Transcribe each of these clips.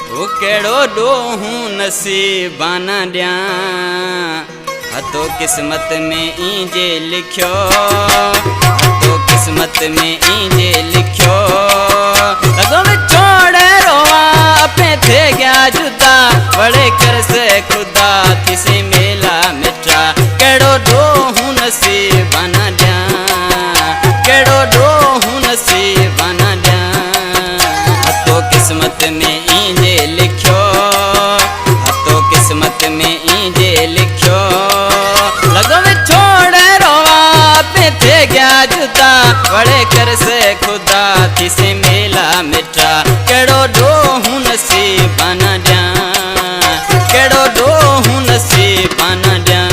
ओ केड़ो डोहूं नसीबाना ॾियां हथो किस्मत में इंजे लिखियो हथो किस्मत में इंजे लिखियो लॻो में छोड़े रोवा अपने थे गया जुदा बड़े कर से खुदा किसी मेला मिठा केड़ो डोहूं नसीबाना ॾियां केड़ो डोहूं नसीबाना ॾियां हथो किस्मत में इंजे लिखियो हथो किस्मत में इंजे लिखियो लॻो में छोड़े रोवा पे थे गया जुदा बड़े कर से खुदा किसे मेला मिठा केड़ो डोहूं नसीबाना ॾियां केड़ो डोहूं नसीबाना ॾियां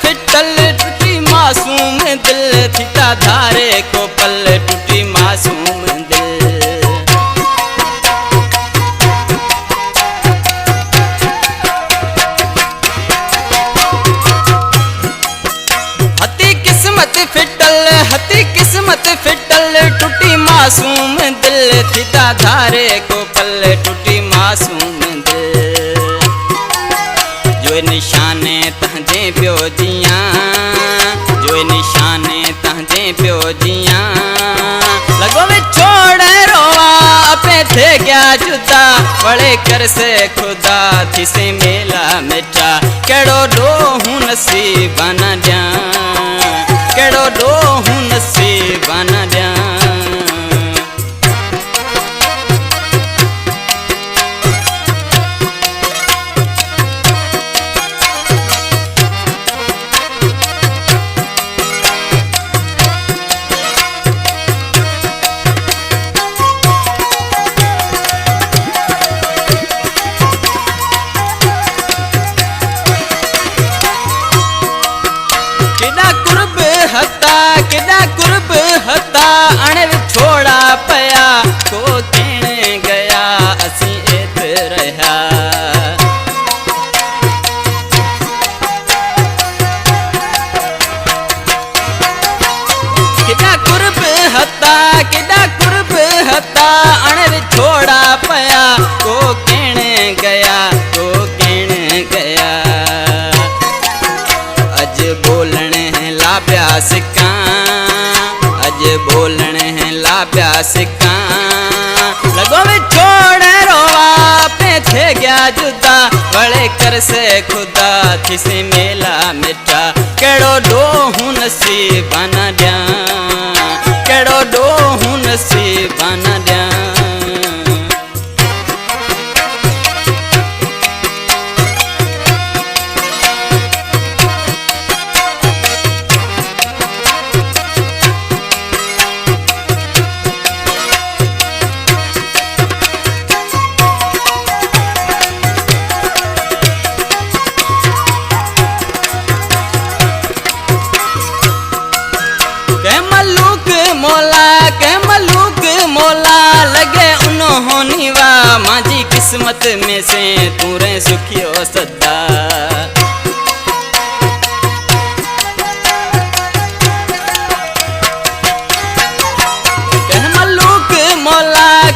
फिटल टूटी मासूम दिल थीता धारे को पल टूटी मासूम दिल हती किस्मत फिटल टूटी मासूम दिल थीता धारे को पल टूटी मासूम दिल जो निशाने तहजे पियो जियां जो निशाने तहजे पियो जियां लॻो में छोड़े रोवा अपने थे गया जुदा बड़े कर से खुदा थिसे मेला मिठा केड़ो डोहूं नसीबाना ॾियां केड़ो डोहूं नसीबाना ॾियां केड़ा कुर्ब हता अणे छोड़ा पया को कहण गया असी एत रहा केड़ा कुर्ब हता अणे छोड़ा पया को कहण गया को कहण गया अज बोलण है ला प्यास का अज बोलण है ला प्यास का लॻो में छोड़े रोवा पे थे गया जुदा बड़े कर से खुदा थिसे मेला मिठा केड़ो डोहूं नसीबाना ॾियां केड़ो डोहूं नसीबाना ॾियां लगे उन्होंने वा मांझी किस्मत में से तूरे सुखियो सदा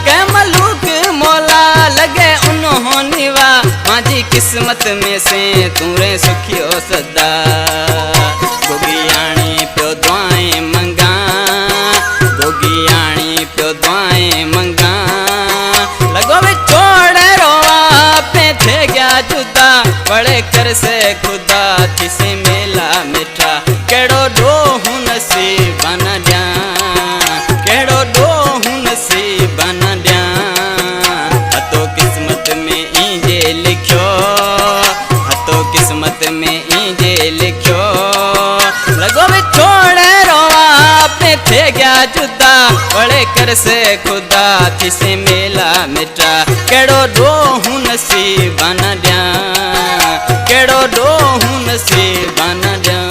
कह मलूक मौला लगे उन्होंने वा मांझी किस्मत में से तूरे सुखियो सदा गोगियाणी प्यो दुआएं मंगा गोगियाणी प्यो दुआएं मंगा लॻो में छोड़े रोवा पे थे गया जुदा बड़े कर से खुदा थिसे मेला मिठा केड़ो डोहूं नसीबाना ॾियां केड़ो डोहूं नसीबाना ॾियां हथो किस्मत में इंजे लिखियो हथो किस्मत में इंजे लिखियो लॻो में छोड़े रोवा पे थे गया जुदा बड़े कर से खुदा थिसे मेला मिठा केड़ो डोहूं नसीब न ॾियां कहिड़ो ॾोहूं नसीब न ॾियां।